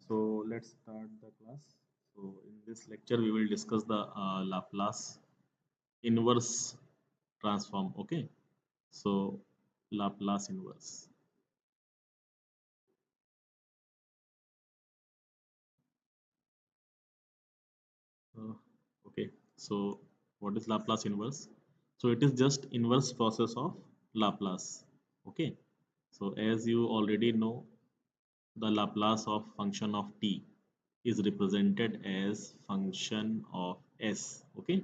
So let's start the class. So in this lecture, we will discuss the Laplace inverse transform. Okay. So Laplace inverse. Uh, okay. So what is Laplace inverse? So it is just inverse process of Laplace. Okay. So as you already know, the Laplace of function of t is represented as function of s. Okay.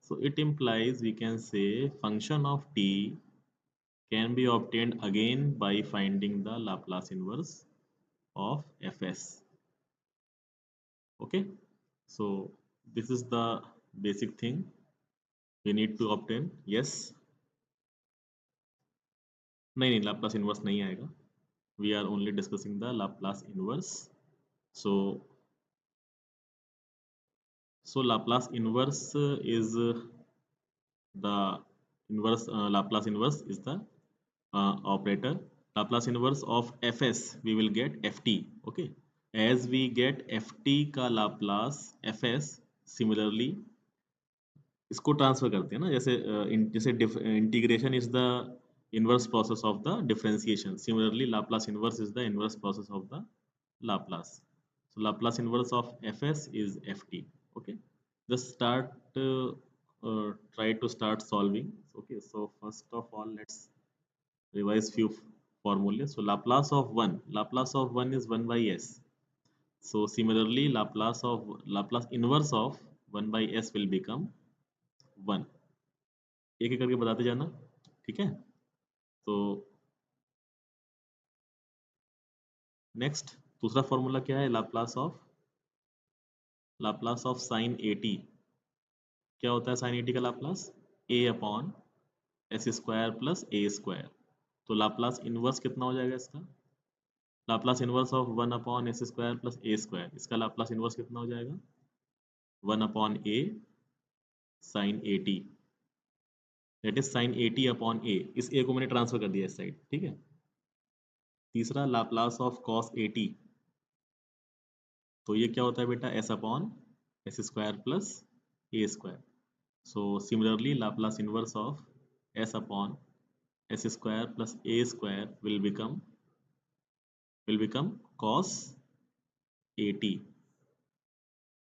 So it implies we can say function of t can be obtained again by finding the Laplace inverse of fs. Okay, so this is the basic thing we need to obtain. Yes, नहीं Laplace inverse नहीं आएगा. We are only discussing the Laplace inverse. So Laplace inverse is the inverse Laplace inverse is the operator. Laplace inverse of fs we will get ft. Okay, as we get ft का Laplace fs, similarly इसको transfer करते हैं ना, जैसे जैसे integration is the inverse process of the differentiation. Similarly Laplace inverse is the inverse process of the Laplace. So Laplace inverse of fs is ft. Okay, just try to start solving. Okay, so first of all let's revise few formulas. So Laplace of 1 is 1 by s. So similarly Laplace inverse of 1 by s will become 1. एक एक करके बताते जाना. ठीक है. तो next दूसरा formula क्या है? Laplace of sine 80. क्या होता है साइन 80 का Laplace? A upon S square plus A square. तो लाप्लास इनवर्स कितना हो जाएगा इसका? Laplace inverse of 1 upon S square plus A square, इसका लाप्लास इनवर्स कितना हो जाएगा? 1 upon A sine 80. That is sine 80 upon A. इस ए को मैंने ट्रांसफर कर दिया इस साइड. ठीक है. तीसरा लाप्लास ऑफ कॉस 80. तो ये क्या होता है बेटा? S upon S square plus A square. So similarly Laplace inverse of S upon S square plus A square will become cos 80.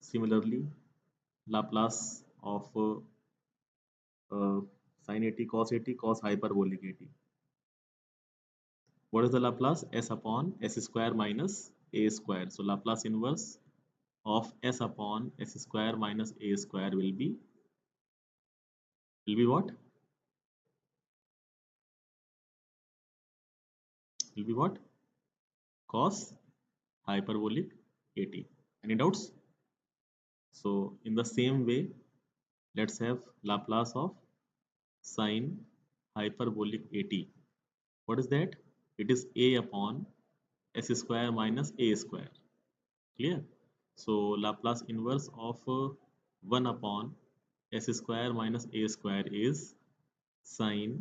Similarly, Laplace of sin 80 cos 80 cos hyperbolic 80. What is the Laplace? S upon s square minus a square. So Laplace inverse of s upon s square minus a square will be what? Will be what? Cos hyperbolic 80. Any doubts? So in the same way, let's have Laplace of sine hyperbolic 80. What is that? It is a upon s square minus a square. Clear? So Laplace inverse of 1 upon s square minus a square is sine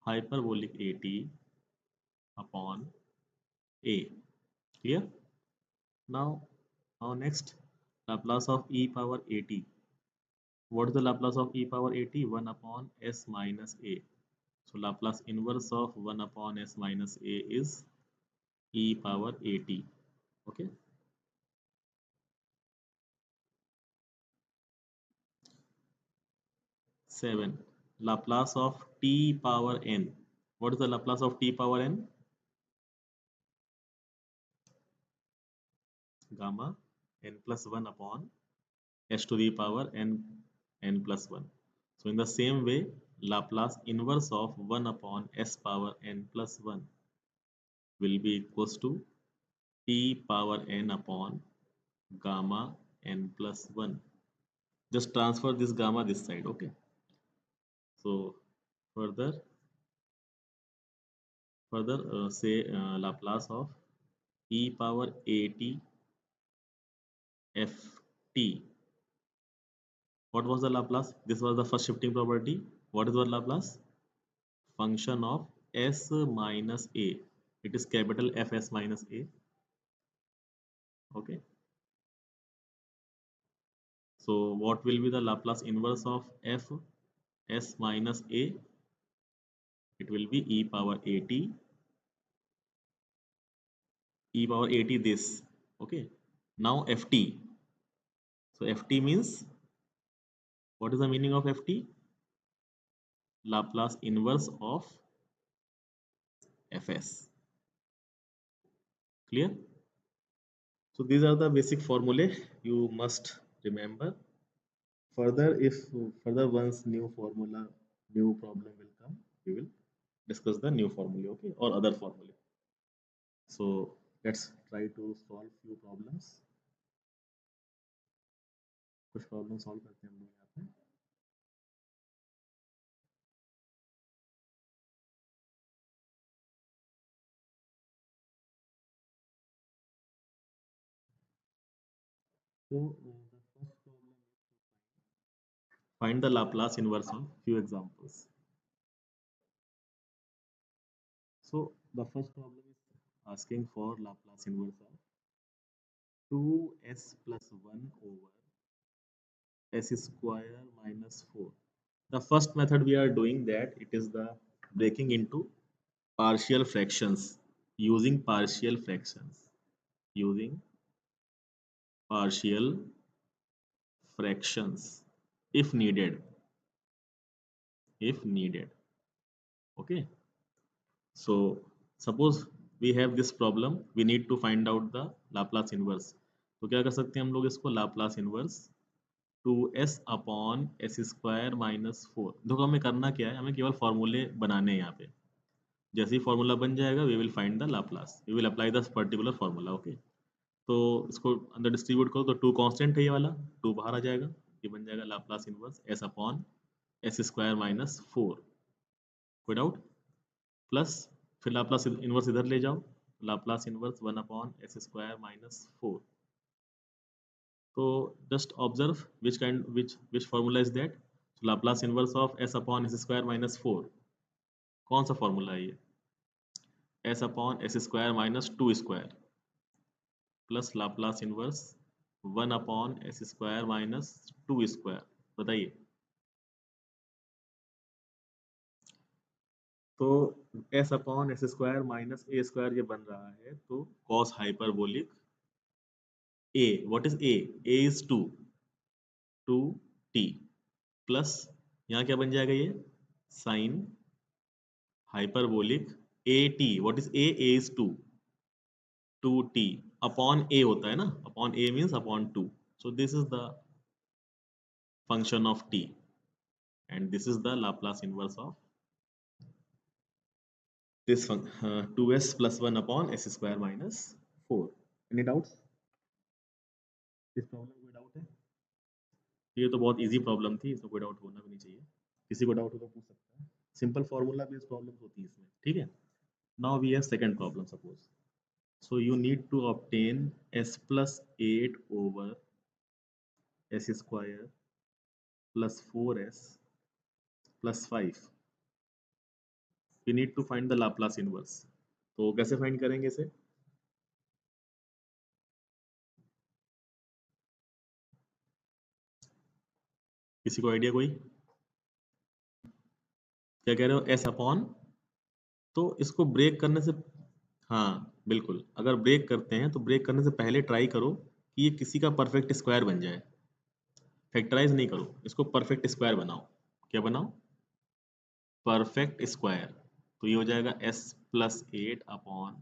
hyperbolic 80 upon a. Clear? Now next, Laplace of e power 80. What is the Laplace of e power 80? 1 upon s minus a. So Laplace inverse of 1 upon s minus a is e power 80. Okay. 7. Laplace of t power n. What is the Laplace of t power n? Gamma n plus 1 upon s to the power n plus 1. So in the same way, Laplace inverse of 1 upon s power n plus 1 will be equals to t power n upon gamma n plus 1. Just transfer this gamma this side. Okay. So further say Laplace of e power 80 ft. What was the Laplace? This was the first shifting property. What is the Laplace? Function of s minus a. It is capital Fs minus a. Okay, so what will be the Laplace inverse of f s minus a? It will be e power at, e power at this. Okay, now ft. So ft means, what is the meaning of ft? Laplace inverse of fs. Clear? So these are the basic formulae you must remember. Further, if further once new formula, new problem will come, we will discuss the new formula, okay, or other formula. So let's try to solve few problems. कुछ problem solve करते हैं हम लोग यहाँ पे. So the first problem is find the Laplace inverse of few examples. So the first problem is asking for Laplace inverse of 2s plus 1 over s square minus 4. The first method we are doing that, it is the breaking into partial fractions, using partial fractions, using partial fractions if needed, if needed. Okay, so suppose we have this problem, we need to find out the Laplace inverse. तो क्या कर सकते हैं हम लोग इसको, Laplace inverse 2s upon S square minus 4. देखो हमें करना क्या है, हमें केवल फॉर्मूले बनाने हैं यहाँ पे. जैसे ही फॉर्मूला बन जाएगा we will find the Laplace, we will apply the particular formula. Okay, तो इसको अंदर डिस्ट्रीब्यूट करो तो टू कांस्टेंट है, ये वाला टू बाहर आ जाएगा, ये बन जाएगा Laplace inverse S upon S square minus 4. कोई डाउट? प्लस फिर लाप्लास इनवर्स इधर ले जाओ, Laplace inverse 1 upon S square minus 4. तो just observe which formula is that. Laplace inverse of S upon S square minus 4, कौन सा formula है ये? S upon S square minus 2 square plus Laplace inverse 1 upon S square minus 2 square. बताइए. तो S upon S square minus A square ये बन रहा है, तो cos hyperbolic A, what is A? A is 2, 2t plus यहाँ क्या बन जाएगा ये, sine hyperbolic A T. What is A? A is 2, 2t upon A होता है ना, upon A means upon 2. So this is the function of t, and this is the Laplace inverse of this 2s plus 1 upon s square minus 4. Any doubts? इस problem में कोई doubt है? ये तो बहुत इजी प्रॉब्लम थी, इसमें कोई डाउट होना भी नहीं चाहिए. किसी को डाउट हो तो पूछ सकता है. सिंपल फॉर्मूला बेस्ड प्रॉब्लम्स होती है इसमें. ठीक है, now we have second problem. Suppose, so you need to obtain s plus 8 over s square plus 4s plus 5. We need to find the Laplace inverse. तो कैसे फाइंड करेंगे इसे? किसी को आइडिया कोई? क्या कह रहे हो? एस अपॉन, तो इसको ब्रेक करने से, हाँ बिल्कुल, अगर ब्रेक करते हैं तो ब्रेक करने से पहले ट्राई करो कि ये किसी का परफेक्ट स्क्वायर बन जाए. फैक्टराइज नहीं करो, इसको परफेक्ट स्क्वायर बनाओ. क्या बनाओ? Perfect square. तो ये हो जाएगा एस प्लस 8 अपॉन,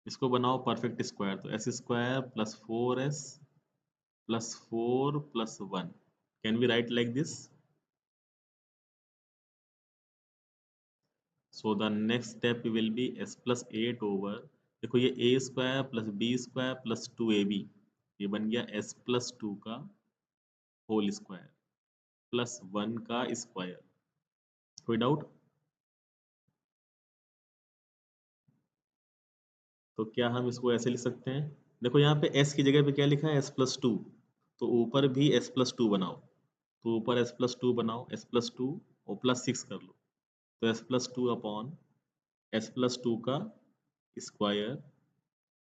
इसको बनाओ परफेक्ट स्क्वायर, तो s square plus 4s plus 4 plus 1. Can we write like this? So the next step will be s plus 8 over, देखो ये a square plus b square plus 2ab, ये बन गया s plus 2 का whole square plus 1 का square. कोई doubt? तो क्या हम इसको ऐसे लिख सकते हैं? देखो यहाँ पे s की जगह पे क्या लिखा है, s प्लस 2, तो ऊपर भी s प्लस 2 बनाओ. तो ऊपर s प्लस 2 बनाओ, s प्लस 2 और प्लस 6 कर लो, तो s plus 2 upon s plus 2 का स्क्वायर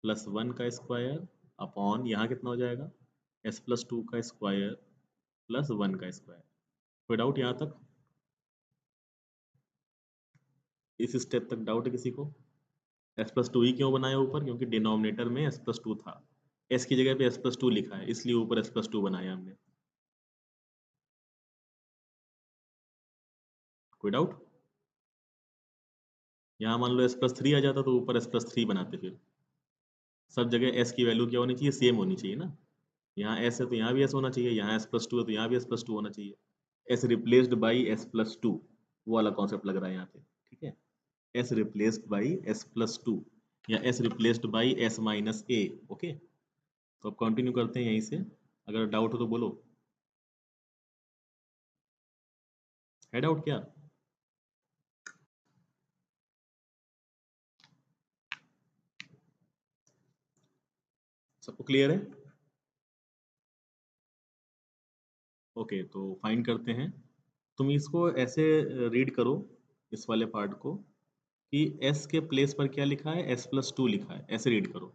प्लस 1 का स्क्वायर अपॉन यहाँ कितना हो जाएगा एस प्लस 2 का स्क्वायर प्लस 1 का स्क्वायर। कोई डाउट यहाँ तक? इस स्टेप तक डाउट है किसी को? एस प्लस टू ही क्यों बनाया ऊपर? क्योंकि डिनोमिनेटर में एस प्लस टू था, एस की जगह पे एस प्लस टू लिखा है, इसलिए ऊपर एस प्लस टू बनाया हमने। कोई डाउट? यहाँ मान लो एस प्लस थ्री आ जाता तो ऊपर एस प्लस थ्री बनाते, फिर सब जगह एस की वैल्यू क्या होनी चाहिए? सेम होनी चाहिए ना। यहाँ एस है तो यहाँ भी एस होना चाहिए, यहाँ एस प्लस टू है तो यहाँ भी एस प्लस टू होना चाहिए। S replaced by S plus to, वो वाला कॉन्सेप्ट लग रहा है यहाँ पे, ठीक है। S replaced by S plus two या S replaced by S minus A. Okay, तो अब कंटिन्यू करते हैं यहीं से, अगर डाउट हो तो बोलो। है डाउट क्या? सबको क्लियर है? ओके, तो फाइंड करते हैं। तुम इसको ऐसे रीड करो, इस वाले पार्ट को, कि s के प्लेस पर क्या लिखा है? s प्लस टू लिखा है, ऐसे रीड करो।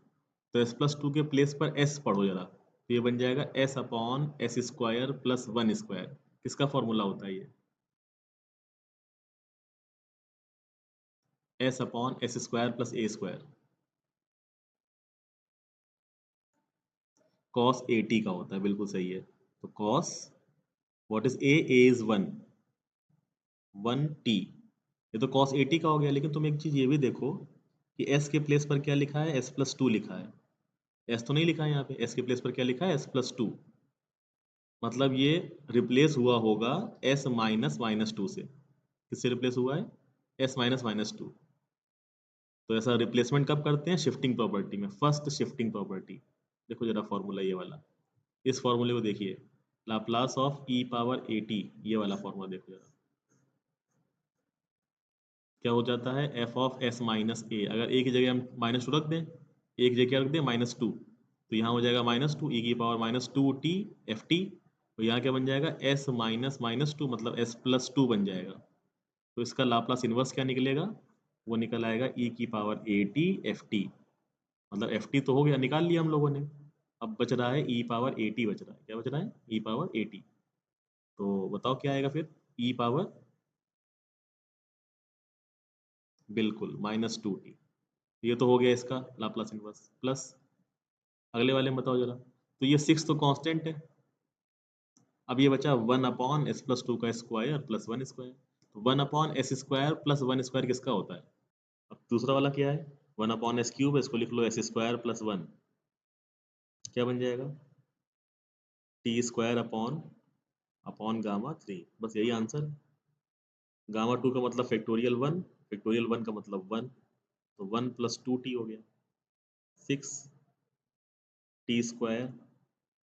तो s प्लस टू के प्लेस पर s पढ़ो जरा, तो ये बन जाएगा s upon S square plus one square. किसका फॉर्मूला होता है ये? s upon S square plus A square, cos A T का होता है, बिल्कुल सही है। तो cos, what is A? A is one, one T. ये तो कॉस ए टी का हो गया, लेकिन तुम एक चीज ये भी देखो कि s के प्लेस पर क्या लिखा है? s प्लस टू लिखा है। s तो नहीं लिखा है यहाँ पे, s के प्लेस पर क्या लिखा है? s plus two. मतलब ये रिप्लेस हुआ होगा s माइनस माइनस टू से। किससे रिप्लेस हुआ है? s minus minus two. तो ऐसा रिप्लेसमेंट कब करते हैं? शिफ्टिंग प्रॉपर्टी में, फर्स्ट शिफ्टिंग प्रॉपर्टी। देखो जरा फॉर्मूला ये वाला, इस फॉर्मूले को देखिए, Laplace of E power A T, ये वाला फॉर्मूला देखो जरा। क्या हो जाता है? एफ ऑफ एस माइनस ए, अगर ए की जगह हम माइनस टू रख दें, ए की जगह क्या रख दें? माइनस टू, तो यहाँ हो जाएगा माइनस टू ई की power minus two T F t. तो यहाँ क्या बन जाएगा? एस माइनस माइनस टू, मतलब एस प्लस टू बन जाएगा। तो इसका लाप्लास इन्वर्स क्या निकलेगा? वो निकल आएगा ई की power A T F T. मतलब एफ टी तो हो गया, निकाल लिया हम लोगों ने। अब बच रहा है ई पावर ए टी, बच रहा है। क्या बच रहा है? E power A T. तो बताओ क्या आएगा फिर? ई पावर, बिल्कुल माइनस टू टी। ये तो हो गया इसका लाप्लास इन्वर्स, प्लस अगले वाले में बताओ जरा। तो ये सिक्स तो कांस्टेंट है। अब ये बचा one upon s plus to का स्क्वायर प्लस वन स्क्वायर। तो one upon S square plus one square किसका होता है? अब दूसरा वाला क्या है? वन अपॉन एस क्यूब, इसको लिख लो एस स्क्वायर प्लस वन। क्या बन जाएगा? T square upon upon gamma three, बस यही आंसर। गामा टू का मतलब फैक्टोरियल वन, फैक्टोरियल वन का मतलब वन, तो वन प्लस टू टी हो गया six t square.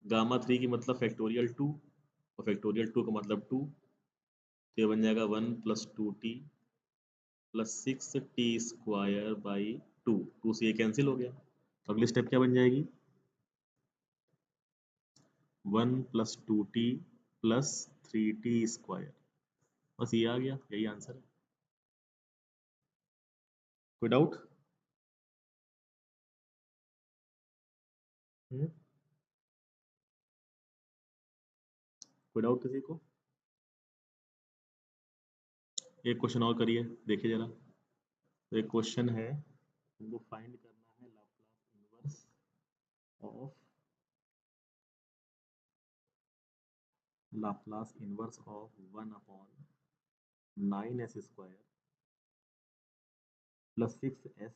Gamma three की मतलब फैक्टोरियल टू, और फैक्टोरियल टू का मतलब टू, तो ये बन जाएगा one plus two t plus six t square by two. Two से ये कैंसिल हो गया, तो अगली स्टेप क्या बन जाएगी? One plus two t plus three T square. बस ये आ गया, यही आंसर है। कोई डाउट? कोई डाउट किसी को? एक क्वेश्चन और करिए, देखिए जरा। तो एक क्वेश्चन है, हमको फाइंड करना है Laplace inverse of, Laplace inverse of one upon nine S square plus six S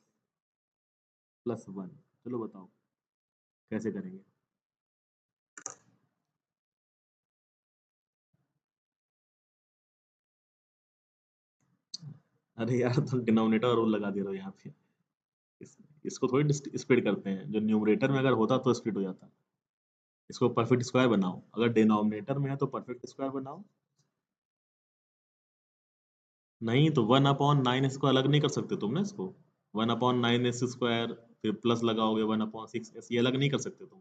plus one. चलो बताओ कैसे करेंगे? अरे यार, तुम डिनोमिनेटर और रूल लगा दे रहे हो यहाँ पे। इस, इसको थोड़ी स्प्लिट करते हैं, जो न्यूमरेटर में अगर होता तो स्प्लिट हो जाता। इसको परफेक्ट स्क्वायर बनाओ, अगर डिनोमिनेटर में है तो परफेक्ट स्क्वायर बनाओ। नहीं तो वन अपॉन नाइन इसको अलग नहीं कर सकते तुम ना, इसको one upon nine S square फिर प्लस लगाओगे वन अपॉन सिक्स एस, ये अलग नहीं कर सकते तुम।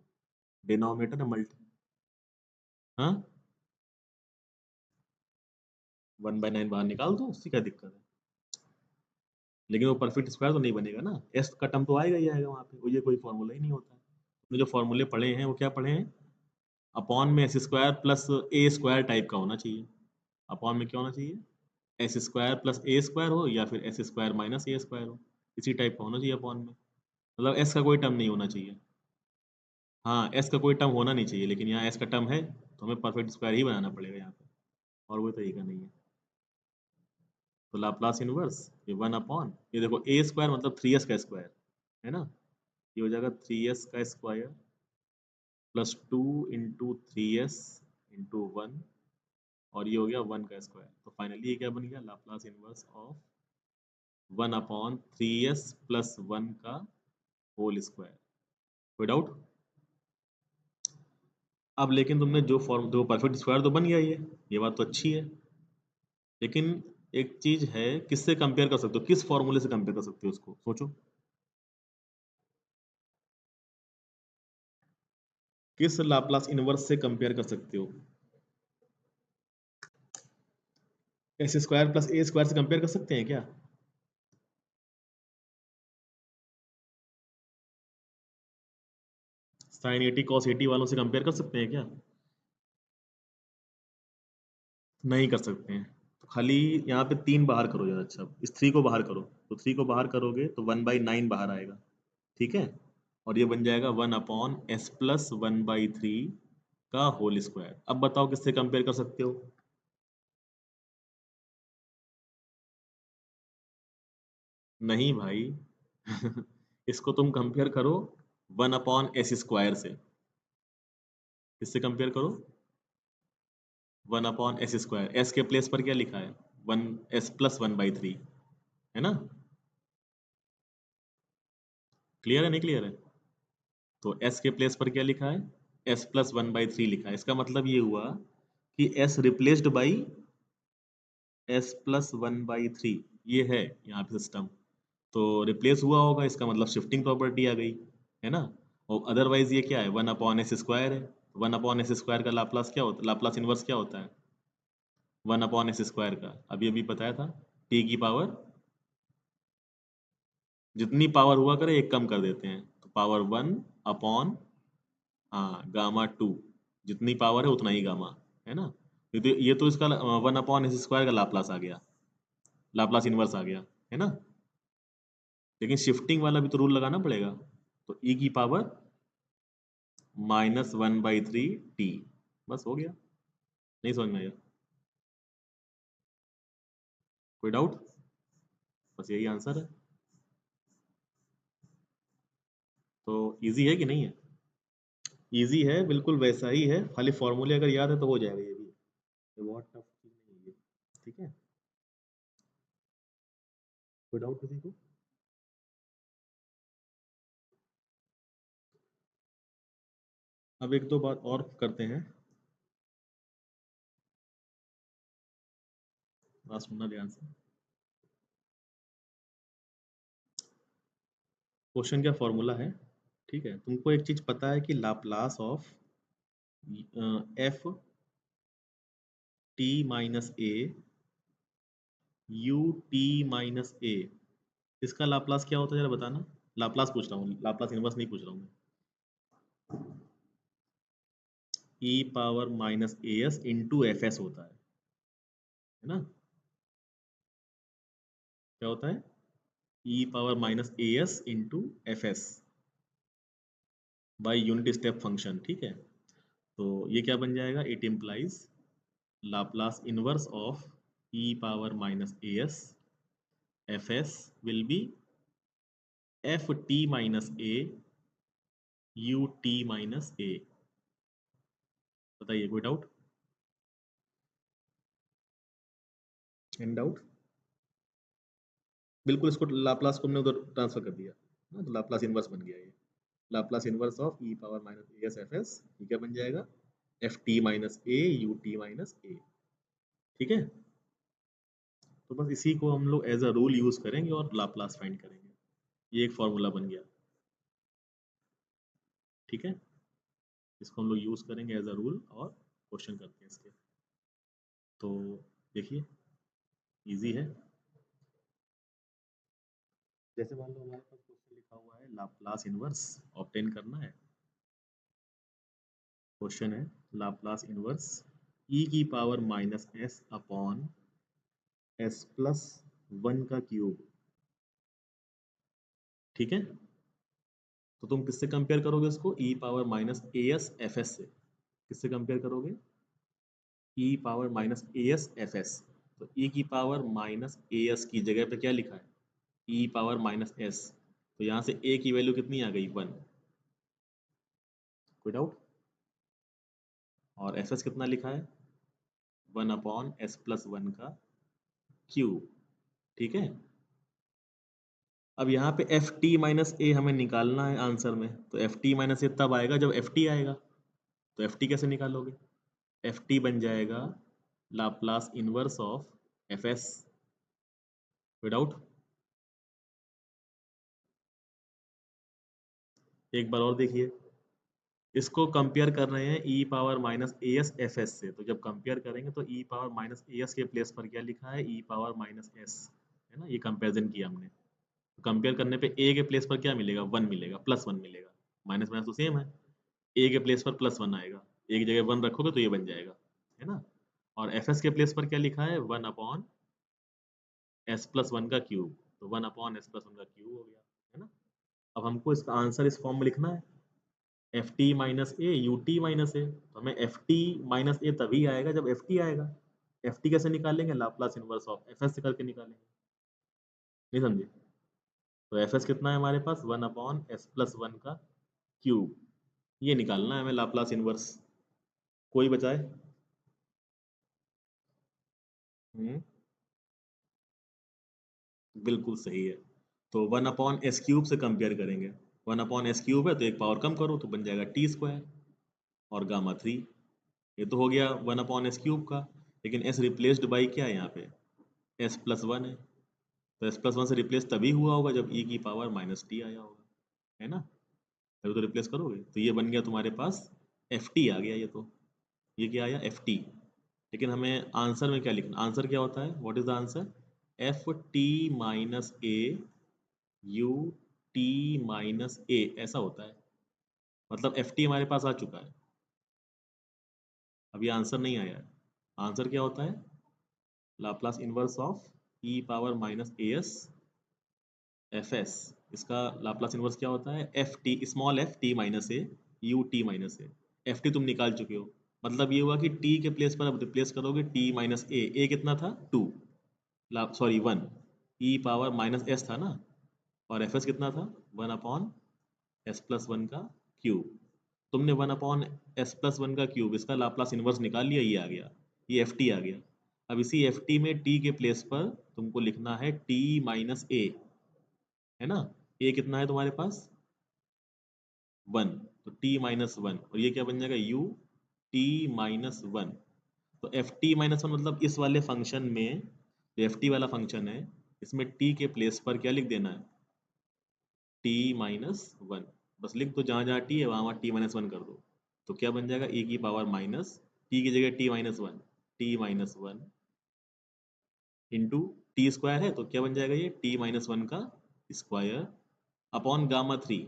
डिनोमिनेटर है मल्टी। हाँ, वन बाय नाइन बाहर निकाल दो, उसकी क्या दिक्कत है? लेकिन वो परफेक्ट स्क्वायर तो नहीं बनेगा ना, एस का टर्म तो आएगा ही आएगा वहाँ पे, वो ये कोई फॉर्मूला ही नहीं होता है। हमने जो फॉर्मूले पढ़े हैं वो क्या पढ़े हैं, अपॉन में S square plus A square type का होना चाहिए। अपॉन में क्या होना चाहिए, S square plus A square हो या फिर S square minus A square हो, इसी टाइप का होना चाहिए अपॉन में, मतलब एस का कोई टर्म नहीं होना चाहिए। हाँ, एस का कोई टर्म होना नहीं चाहिए, लेकिन यहाँ एस का टर्म है तो हमें परफेक्ट स्क्वायर ही बनाना पड़ेगा यहाँ पे, और कोई तरीका नहीं है। तो लाप्लास इनवर्स ये 1 अपॉन, ये देखो ए स्क्वायर मतलब 3s का स्क्वायर है ना, ये हो जाएगा 3s का square plus 2 into 3s into 1, और ये हो गया 1 का स्क्वायर। तो फाइनली ये क्या बन गया, Laplace inverse of 1/3s plus 1 का होल स्क्वायर। कोई डाउट? अब लेकिन तुमने जो फॉर्म, जो परफेक्ट स्क्वायर तो बन गया ये बात तो अच्छी है, लेकिन एक चीज है, किससे कंपेयर कर सकते हो, किस फॉर्मूले से कंपेयर कर सकते हो उसको, सोचो किस लाप्लास इनवर्स से कंपेयर कर सकते हो। S square plus A square से कंपेयर कर सकते हैं क्या? साइन 80 कॉस 80 वालों से कंपेयर कर सकते हैं क्या? नहीं कर सकते हैं। तो खाली यहाँ पे 3 बाहर करो जरा, अच्छा इस 3 को बाहर करो, तो 3 को बाहर करोगे तो 1/9 बाहर आएगा, ठीक है, और ये बन जाएगा 1/s प्लस 1/3 का होल स्क्वायर। अब बताओ किससे कंपेयर कर सकते हो? नहीं भाई इसको तुम कंपेयर करो 1/s स्क्वायर से। किससे कंपेयर करो? 1/s स्क्वायर, एस के प्लेस पर क्या लिखा है, 1s प्लस 1/3, है ना? क्लियर है नहीं क्लियर है? तो s के प्लेस पर क्या लिखा है, s प्लस 1/3 लिखा है, इसका मतलब ये हुआ कि s replaced by s plus 1/3, ये है यहाँ पे सिस्टम। तो रिप्लेस हुआ होगा, इसका मतलब शिफ्टिंग प्रॉपर्टी आ गई, है ना? और अदरवाइज ये क्या है, 1/s स्क्वायर है, 1/s स्क्वायर का लाप्लास क्या होता है, लाप्लास इनवर्स क्या होता है 1/s स्क्वायर का, अभी अभी बताया था, t की पावर, जितनी पावर हुआ करे एक कम कर देते हैं, तो पावर 1/, हाँ गामा 2, जितनी पावर है उतना ही गामा, है ना? ये तो इसका 1/s स्क्वायर का लाप्लास आ गया, लाप्लास इनवर्स आ गया, है ना? लेकिन शिफ्टिंग वाला भी तो रूल लगाना पड़ेगा, तो e की पावर -1/3 t, बस हो गया। नहीं समझ में आया? कोई डाउट? बस यही आंसर है। तो इजी है कि नहीं है? इजी है, बिल्कुल वैसा ही है, खाली फॉर्मूले अगर याद है तो हो जाएगा ये भी, ये बहुत टफ चीज नहीं है ये, ठीक है? कोई डाउट किसी को? अब एक दो बात और करते हैं, बात सुनना ध्यान से। क्वेश्चन क्या फॉर्मूला है, ठीक है, तुमको एक चीज पता है कि Laplace of F T minus A U T minus A, इसका लाप्लास क्या होता है जरा बताना। लाप्लास पूछ रहा हूँ, लाप्लास इनवर्स नहीं पूछ रहा हूँ मैं। E power minus A S into F S होता है ना? क्या होता है, E power minus A S into F S by unit step function, ठीक है? तो ये क्या बन जाएगा, it implies Laplace inverse of E power minus A S F S will be F T minus A U T minus A. बताइए कोई doubt? Any doubt? बिल्कुल, इसको लाप्लास को हमने उधर ट्रांसफर कर दिया ना, तो लाप्लास इनवर्स बन गया ये, Laplace inverse of E power minus A S F S, ये क्या बन जाएगा, F T minus A U T minus A, ठीक है? तो बस इसी को हम लोग एज अ रूल यूज करेंगे और लाप्लास फाइंड करेंगे, ये एक फॉर्मूला बन गया, ठीक है? इसको हम लोग यूज करेंगे एज अ रूल और क्वेश्चन करते हैं इसके। तो देखिए, इजी है। जैसे मान लो हमारे पास क्वेश्चन लिखा हुआ है लाप्लास इनवर्स ऑब्टेन करना है। क्वेश्चन है लाप्लास इनवर्स ई की power minus S upon s plus 1 का क्यूब। ठीक है, तो तुम किससे कंपेयर करोगे इसको? E power minus A S F S से। किससे कंपेयर करोगे? E power minus A S F S. तो ई की पावर माइनस ए एस की जगह पे क्या लिखा है? E power minus S. तो यहाँ से ए की वैल्यू कितनी आ गई? 1। कोई डाउट? और एफ एस कितना लिखा है? 1 अपॉन एस प्लस 1 का क्यूब। ठीक है, अब यहाँ पे एफ टी माइनस ए हमें निकालना है आंसर में। तो एफ टी माइनस ए तब आएगा जब एफ टी आएगा। तो एफ टी कैसे निकालोगे? एफ टी बन जाएगा Laplace inverse of F S. Without, एक बार और देखिए, इसको कंपेयर कर रहे हैं E power minus A S F S से। तो जब कंपेयर करेंगे तो E power minus A S के प्लेस पर क्या लिखा है? ई पावर माइनस एस, है ना? ये कंपेरिजन किया हमने। तो कंपेयर करने पे ए के प्लेस पर क्या मिलेगा? 1 मिलेगा, प्लस 1 मिलेगा। माइनस माइनस तो सेम है, ए के प्लेस पर प्लस 1 आएगा। ए की जगह 1 रखोगे तो ये बन जाएगा, है ना? और एफ एस के प्लेस पर क्या लिखा है? 1 अपॉन एस प्लस 1 का क्यूब। तो 1 अपॉन एस प्लस 1 का क्यूब हो गया, है ना? अब हमको इसका आंसर इस फॉर्म में लिखना है, F T minus A U T minus A. तो हमें एफ टी माइनस ए तभी आएगा जब एफ टी आएगा। एफ टी कैसे निकालेंगे? Laplace inverse of F S से करके निकालेंगे। नहीं समझे? तो एफ एस कितना है हमारे पास? 1 अपॉन एस प्लस 1 का क्यूब। ये निकालना है हमें लाप्लास इनवर्स। कोई बचाए? हम्म, बिल्कुल सही है। तो 1 अपॉन एस क्यूब से कंपेयर करेंगे। 1 अपॉन एस क्यूब है तो एक पावर कम करो तो बन जाएगा टी स्क्वायर और गामा 3। ये तो हो गया 1 अपॉन एस क्यूब का। लेकिन एस रिप्लेस्ड बाई क्या है यहाँ पे? एस प्लस 1 है। तो एस प्लस 1 से रिप्लेस तभी हुआ होगा जब ई की पावर माइनस टी आया होगा, है ना? तभी तो रिप्लेस करोगे। तो ये बन गया तुम्हारे पास एफ टी आ गया। ये तो ये क्या आया? F T. लेकिन हमें आंसर में क्या लिखना? आंसर क्या होता है? What is the answer? F T minus A U T minus A, ऐसा होता है। मतलब एफ टी हमारे पास आ चुका है, अभी आंसर नहीं आया है। आंसर क्या होता है? Laplace inverse of E power minus A S F S. इसका लाप्लास इनवर्स क्या होता है? F T, small F T minus A U T minus A. F T तुम निकाल चुके हो, मतलब ये हुआ कि टी के प्लेस पर अब रिप्लेस करोगे टी माइनस ए कितना था? 2, सॉरी 1। ई पावर माइनस एस था ना, और एफ एस कितना था? 1 अपॉन एस प्लस 1 का क्यूब। तुमने 1 अपॉन एस प्लस 1 का क्यूब, इसका लाप्लास इनवर्स निकाल लिया, ये आ गया, ये एफ टी आ गया। अब इसी एफ टी में टी के प्लेस पर तुमको लिखना है टी माइनस ए, है ना? ए कितना है तुम्हारे पास? 1। तो टी माइनस 1, और ये क्या बन जाएगा? U T minus 1। तो एफ टी माइनस 1 मतलब इस वाले फंक्शन में, जो एफ टी वाला फंक्शन है, इसमें टी के प्लेस पर क्या लिख देना है? T minus 1। बस लिख दो, जहाँ जहाँ टी है वहाँ वहाँ टी माइनस 1 कर दो। तो क्या बन जाएगा? e की पावर माइनस, टी की जगह T minus 1, T minus 1 into T square है तो क्या बन जाएगा? ये टी माइनस 1 का स्क्वायर अपॉन गामा 3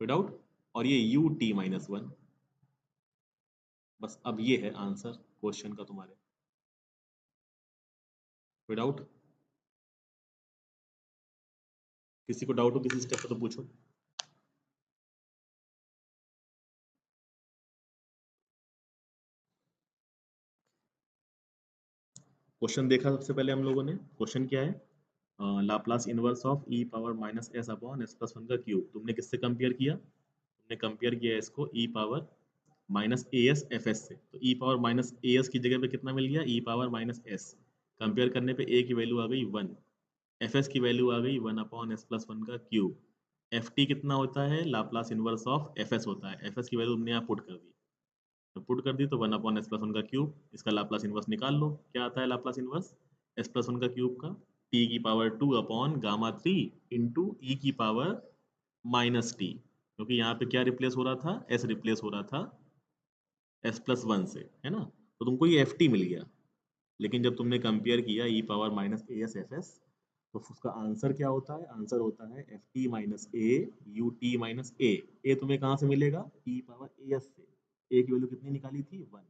विदाउट, और ये यू टी माइनस 1। बस अब ये है आंसर क्वेश्चन का तुम्हारे। विदाउट, किसी को डाउट हो किसी स्टेप पर तो पूछो। क्वेश्चन देखा सबसे पहले हम लोगों ने। क्वेश्चन क्या है? Laplace inverse of E power minus S upon s plus 1 का क्यूब। तुमने किससे कंपेयर किया? तुमने कंपेयर किया इसको E power minus A S F S से। तो E power minus A S की जगह पे कितना मिल गया? E power minus S. Compare करने पे ए की वैल्यू आ गई 1, एफ एस की वैल्यू आ गई 1 अपॉन एस प्लस 1 का क्यूब। एफ टी कितना होता है? Laplace inverse of F S होता है। एफ एस की वैल्यू तुमने यहाँ पुट कर दी। तो पुट कर दी तो 1 अपॉन एस प्लस 1 का क्यूब, इसका लाप्लास इनवर्स निकाल लो। क्या आता है लाप्लास इनवर्स एस प्लस 1 का क्यूब का? टी की पावर 2 अपॉन गामा 3 इंटू ई की पावर माइनस टी। क्योंकि यहाँ पे क्या रिप्लेस हो रहा था? एस रिप्लेस हो रहा था एस प्लस 1 से, है ना? तो तुमको ये एफ टी मिल गया। लेकिन जब तुमने कंपेयर किया E power minus A S F S, तो उसका आंसर क्या होता है? आंसर होता है F T minus A U T minus A. A तुम्हें कहाँ से मिलेगा? ई पावर ए एस से। ए की वैल्यू कितनी निकाली थी? 1।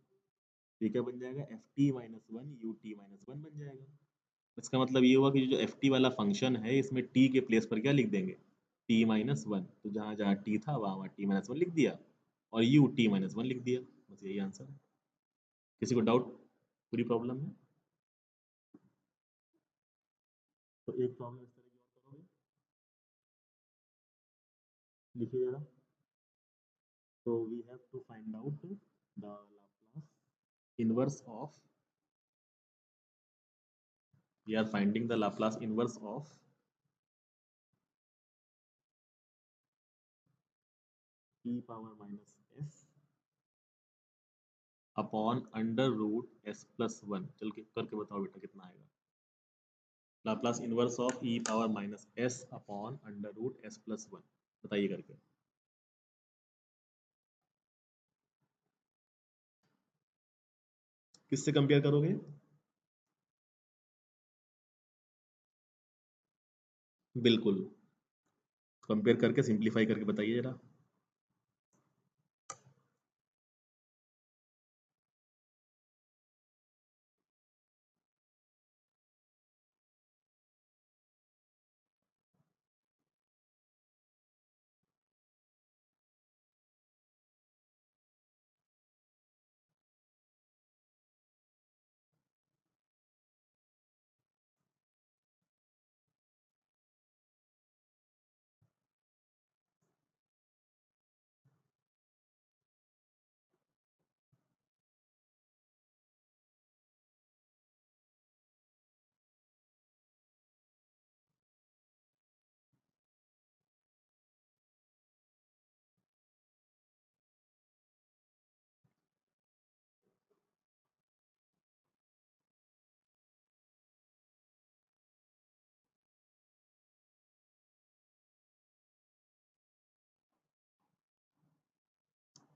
ये क्या बन जाएगा? F T minus one U T minus one बन जाएगा। इसका मतलब ये हुआ कि जो एफ टी वाला फंक्शन है इसमें टी के प्लेस पर क्या लिख देंगे? T minus one. तो जहाँ जहाँ टी था वहाँ वहाँ टी माइनस वन लिख दिया, और यू टी माइनस वन लिख दिया। बस यही आंसर है। किसी को डाउट पूरी प्रॉब्लम में? तो एक प्रॉब्लम इस तरह की और करोगे, लिखिए जरा। तो we have to find out the Laplace inverse of, we are finding the Laplace inverse of e power minus s upon under root s plus one. चल के करके बताओ बेटा कितना आएगा? Laplace inverse of e power minus s upon under root s plus one, बताइए करके। किससे कंपेयर करोगे? बिल्कुल, कंपेयर करके सिंप्लीफाई करके बताइए जरा।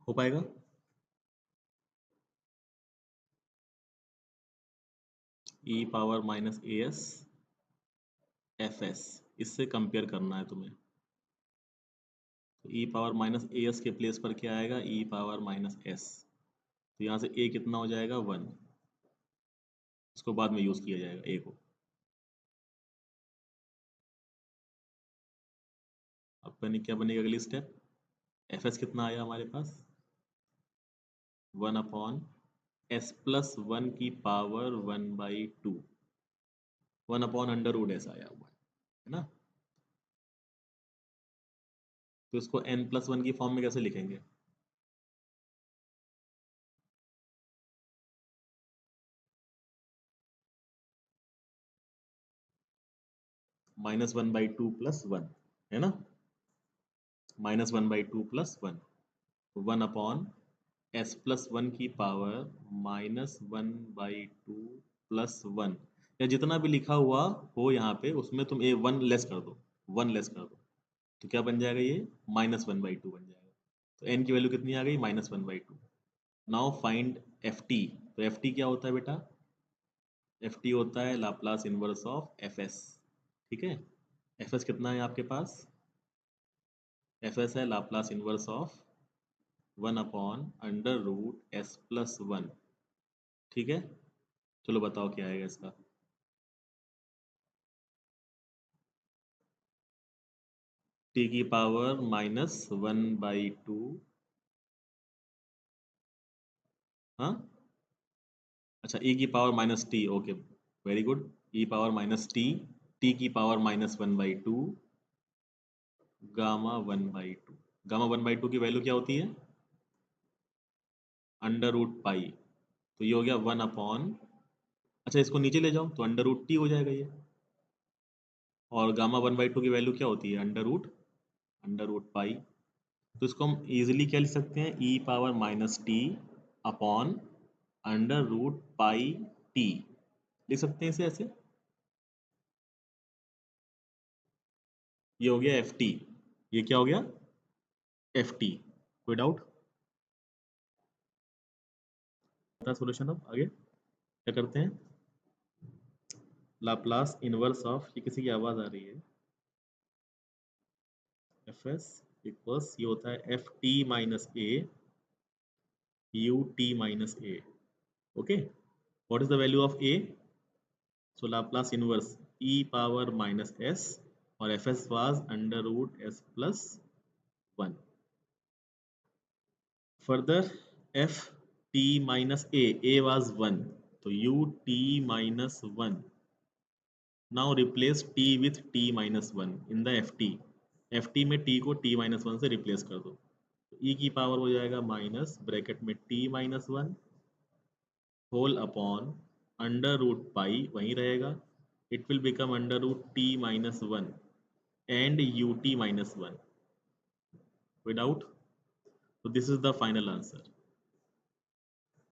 हो पाएगा? e power minus A S F S, इससे कंपेयर करना है तुम्हें। तो e power minus A S के प्लेस पर क्या आएगा? e power minus S. तो यहाँ से a कितना हो जाएगा? 1। इसको बाद में यूज़ किया जाएगा a को। अब बने क्या बनेगा अगली स्टेप? एफ एस कितना आया हमारे पास? 1 अपॉन एस प्लस वन की power 1/2। 1 upon under root s आया हुआ है ना? तो इसको n प्लस वन की फॉर्म में कैसे लिखेंगे? -1/2 प्लस वन, है ना? -1/2 plus one, 1 upon s plus one की पावर -1/2 प्लस वन, या जितना भी लिखा हुआ हो यहाँ पे उसमें तुम ए वन लेस कर दो, 1 लेस कर दो। तो क्या बन जाएगा? ये -1/2 बन जाएगा। तो n की वैल्यू कितनी आ गई? -1/2। Now find f t. तो एफ टी क्या होता है बेटा? एफ टी होता है Laplace inverse of F s. ठीक है? एफ एस कितना है आपके पास? एफ एस है Laplace inverse of 1 upon under root s plus one. ठीक है? चलो बताओ क्या आएगा इसका? टी की पावर -1/2। हाँ, अच्छा, e की power minus T, okay, very good. E power minus T की पावर -1/2 गामा 1/2। गामा 1/2 की वैल्यू क्या होती है? Under root pi. तो ये हो गया 1 अपॉन, अच्छा इसको नीचे ले जाओ तो अंडर रूट टी हो जाएगा ये। और गामा 1/2 की वैल्यू क्या होती है? Under root pi. तो इसको हम इजीली क्या लिख सकते हैं? E power minus T upon under root pi T, लिख सकते हैं इसे ऐसे। ये हो गया एफ टी। ये क्या हो गया? F T. कोई डाउट? बता सॉल्यूशन। अब आगे क्या करते हैं? लाप्लास इनवर्स ऑफ, ये किसी की आवाज आ रही है, एफ एस इक्वल्स, ये होता है F T minus A U T minus A. Okay, what is the value of a? So Laplace inverse e power minus s, or fs was under root s plus 1. Further, f t minus a was 1, so u t minus 1. Now replace t with t minus 1 in the ft. ft में t को t minus 1 से replace कर दो, e की power हो जाएगा minus bracket में t minus 1 whole upon under root pi वहीं रहेगा, it will become under root t minus one and u T minus one. Without, so this is the final answer.